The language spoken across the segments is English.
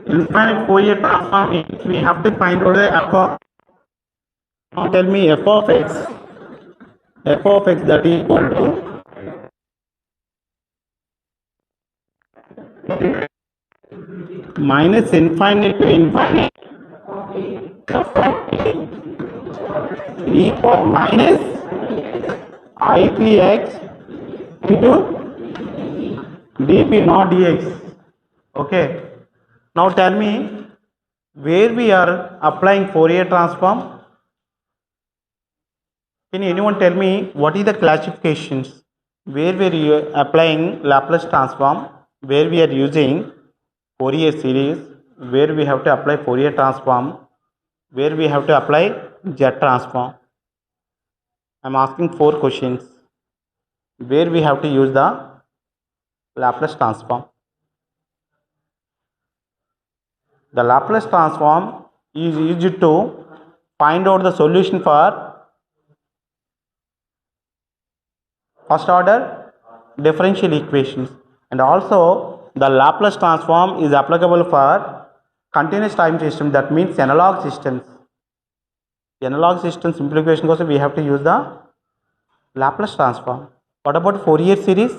Infinite Fourier transform means we have to find out the f of. Now tell me f of x that is equal to minus infinite to infinite e power minus ipx into dp not dx. Okay. Now tell me where we are applying Fourier transform. Can anyone tell me what is the classifications where we are applying Laplace transform, where we are using Fourier series, where we have to apply Fourier transform, where we have to apply Z transform? I am asking 4 questions where we have to use the Laplace transform. The Laplace transform is used to find out the solution for first order differential equations, and also the Laplace transform is applicable for continuous time system, that means analog systems. Analog system simplification కోసం we have to use the Laplace transform. What about Fourier series?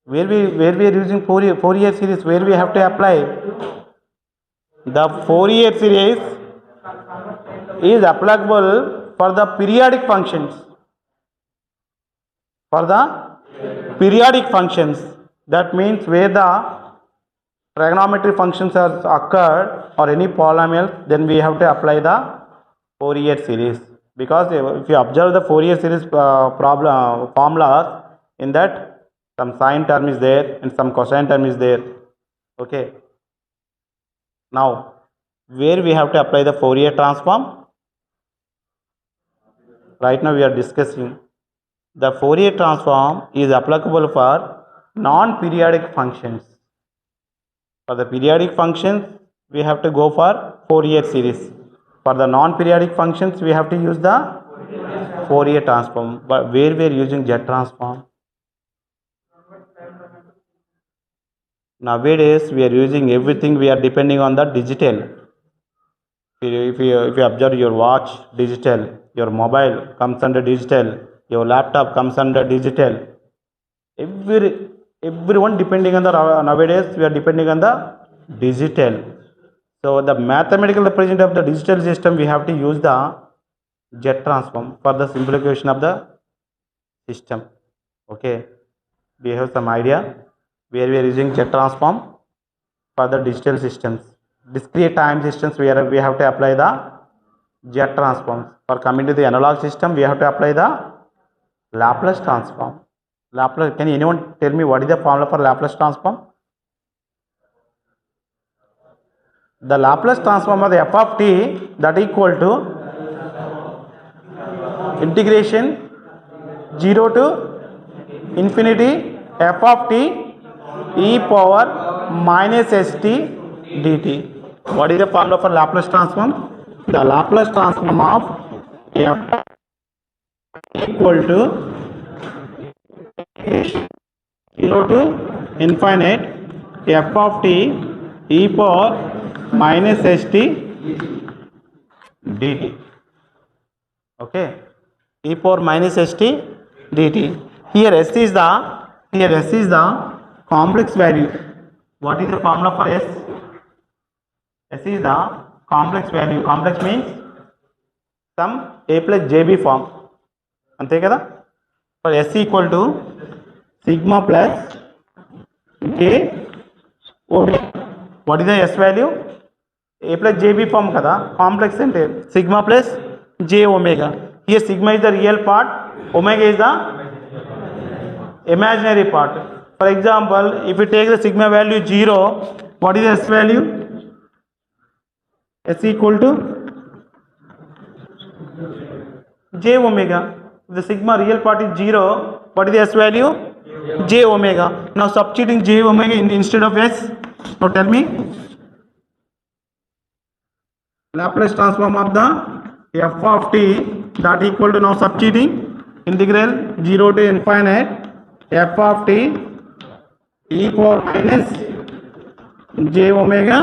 Where we are using Fourier series, where we have to apply the Fourier series is applicable for the periodic functions. For the periodic functions, that means where the trigonometry functions are occurred or any polynomial, then we have to apply the Fourier series. Because if you observe the Fourier series formulas, in that some sine term is there and some cosine term is there. Okay. Now, where we have to apply the Fourier transform? Right now we are discussing the Fourier transform is applicable for non-periodic functions. For the periodic functions, we have to go for Fourier series. For the non-periodic functions, we have to use the Fourier transform. But where we are using Z transform? Nowadays, we are using everything, we are depending on the digital. If you observe your watch, digital, your mobile comes under digital, your laptop comes under digital. Everyone depending on the, nowadays we are depending on the digital. So the mathematical representation of the digital system, we have to use the Z transform for the simplification of the system. Okay, we have some idea where we are using Z transform for the digital systems. Discrete time systems, where we have to apply the Z transforms. For coming to the analog system, we have to apply the Laplace transform. Laplace, can anyone tell me what is the formula for Laplace transform? The Laplace transform of the f of t, that equal to integration 0 to infinity f of t e power minus st dt. What is the formula for Laplace transform? The Laplace transform of f equal to 0 to infinite f of t e power minus st dt. Okay, e power minus st dt. Here s is the complex value. What is the formula for s? S is the complex value. Complex means some a plus jb form. Ante kada? For s equal to sigma plus j omega. What is the s value? A plus jb form kada. Complex ante sigma plus j omega. Here sigma is the real part, omega is the imaginary part. For example, if you take the sigma value 0, what is the s value? S equal to j omega. If the sigma real part is 0, what is the s value? J omega. Now substituting j omega instead of s. Now tell me, Laplace transform of the f of t, that equal to, now substituting integral 0 to infinite f of t e power minus j omega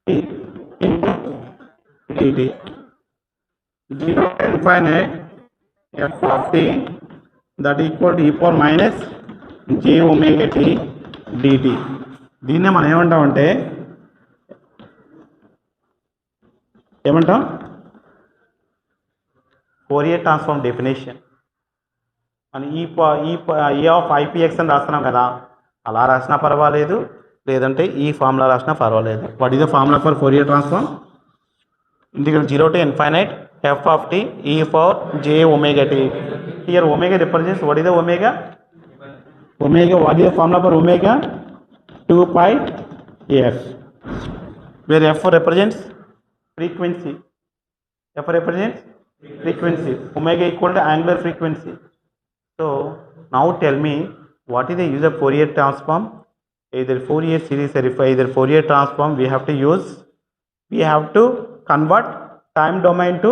t into dt. 0 to infinite f of t that equal to e power minus j omega t dt. దీన్నే మనం ఏమంటామంటే Fourier transform definition అని ఈ of IPX అని రాస్తున్నాం కదా, అలా రాసినా పర్వాలేదు, లేదంటే ఈ ఫార్ములా రాసినా పర్వాలేదు. What is the formula for Fourier transform? Integral 0 to infinite f of t e power j omega t. Here omega represents, what is the omega? Omega, what is the formula for omega? 2 pi f, where f represents frequency. F represents frequency. Omega equal to angular frequency. So now tell me, what is the use of Fourier transform? Either Fourier series or either Fourier transform we have to convert time domain to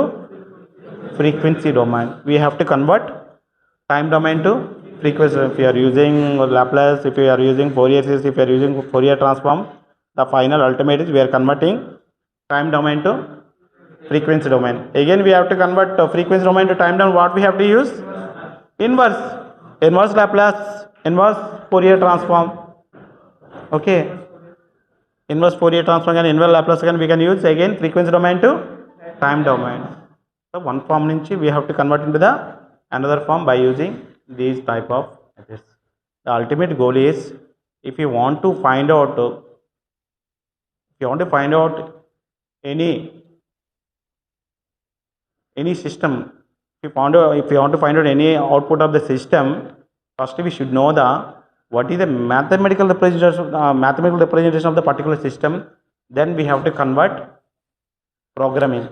frequency domain. We have to convert time domain to frequency. If you are using Laplace, if you are using Fourier series, if you are using Fourier transform, the final ultimate is we are converting time domain to frequency domain. Again we have to convert frequency domain to time domain. What we have to use? Inverse Laplace, inverse Fourier transform. Okay, inverse Fourier transform and inverse Laplace again we can use again frequency domain to time domain. So one form nunchi we have to convert into the another form by using these type of methods. The ultimate goal is, if you want to find out any system, if you want to find out any output of the system, first we should know what is the mathematical representation of the particular system. Then we have to convert programming,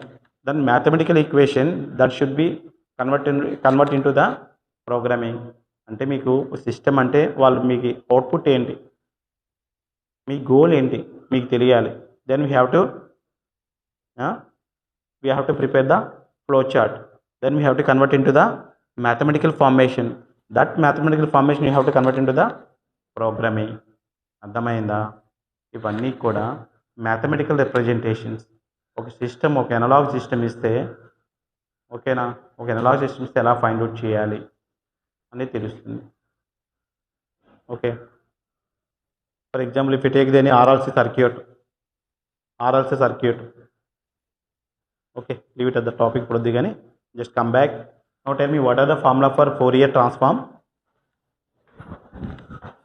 then mathematical equation that should be convert into the programming. అంటే మీకు system అంటే వాళ్ళు మీకు output ఏంటి, మీ goal ఏంటి మీకు తెలియాలి. Then we have to prepare the flow chart. Then we have to convert into the mathematical formation. That mathematical formation you have to convert into the programming. అర్థమైందా? ఇవన్నీ కూడా మ్యాథమెటికల్ రిప్రజెంటేషన్స్. ఒక system, ఒక analogue system ఇస్తే, ఓకేనా, ఒక analogue system ఇస్తే ఎలా ఫైండ్ అవుట్ చేయాలి అనేది తెలుస్తుంది. Okay, for example if you take దని RLC circuit. Okay, leave it at the topic. ఇప్పుడు వద్దు కానీ just come back. Now tell me, what are the formula for Fourier transform?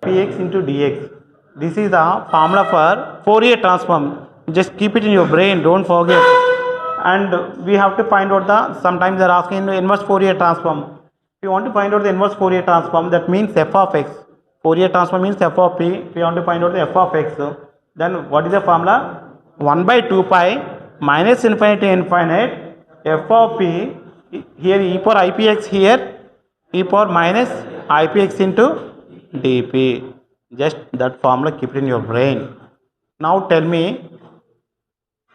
Px into dx. This is the formula for Fourier transform. Just keep it in your brain, don't forget. And we have to find out sometimes they are asking inverse Fourier transform. If you want to find out the inverse Fourier transform, that means f of x. Fourier transform means f of p. If you want to find out the f of x, then what is the formula? 1 by 2 pi minus infinity to infinite f of p. Here e power ipx, here e power minus ipx into dp. Just that formula, keep it in your brain. Now tell me,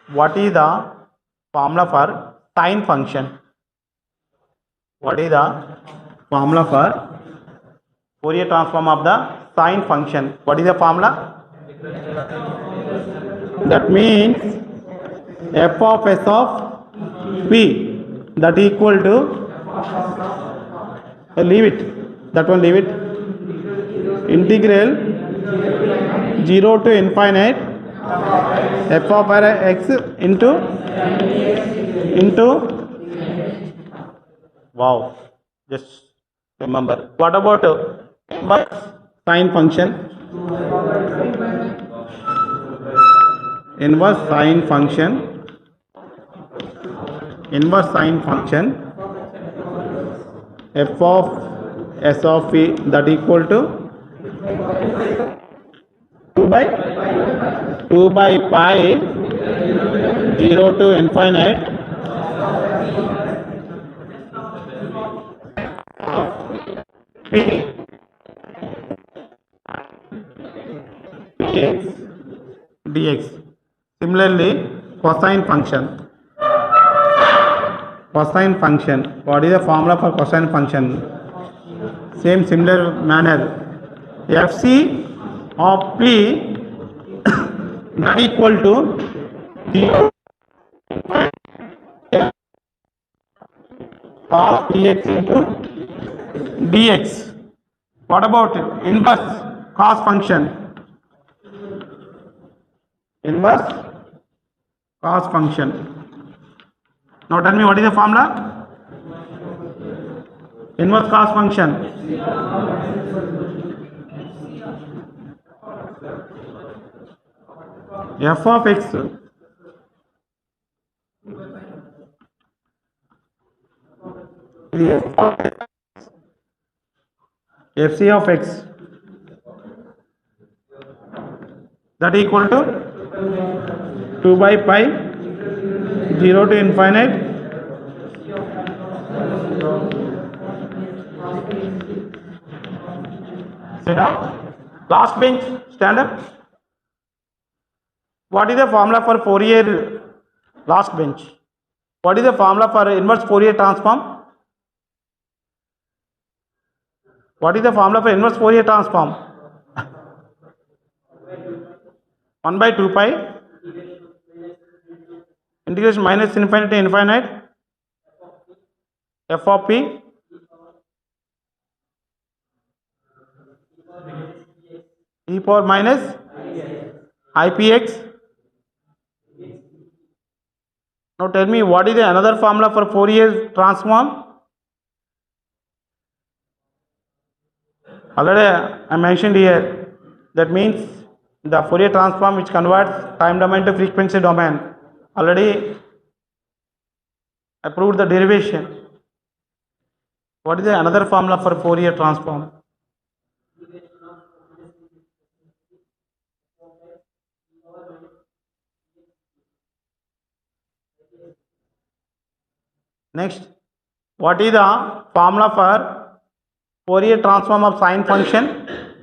what is the formula for sine function? What is the formula for Fourier transform of the sine function? What is the formula? That means f of s of p, that equal to, leave it, integral 0 to infinite f of x into wow, just remember. What about sine function? Inverse sine function f of s of p, that equal to 2 by pi 0 to infinite p dx. Similarly, cosine function. What is the formula for cosine function? Same similar manner. FC of P not equal to the cos px into dx. What about inverse cos function? Inverse cos function. Now tell me what is the formula? Inverse cos function. F of x FC of x that equal to 2 by pi 0 to infinite sit up. Last bench stand up. What is the formula for Fourier last bench? What is the formula for inverse Fourier transform? What is the formula for inverse Fourier transform? 1 by 2 pi integration minus infinite to infinite f of p e power minus ipx. Now tell me what is the another formula for Fourier transform? Already I mentioned here. That means the Fourier transform which converts time domain to frequency domain. Already I proved the derivation. What is the another formula for Fourier transform? Next, what is the formula for Fourier transform of sine function?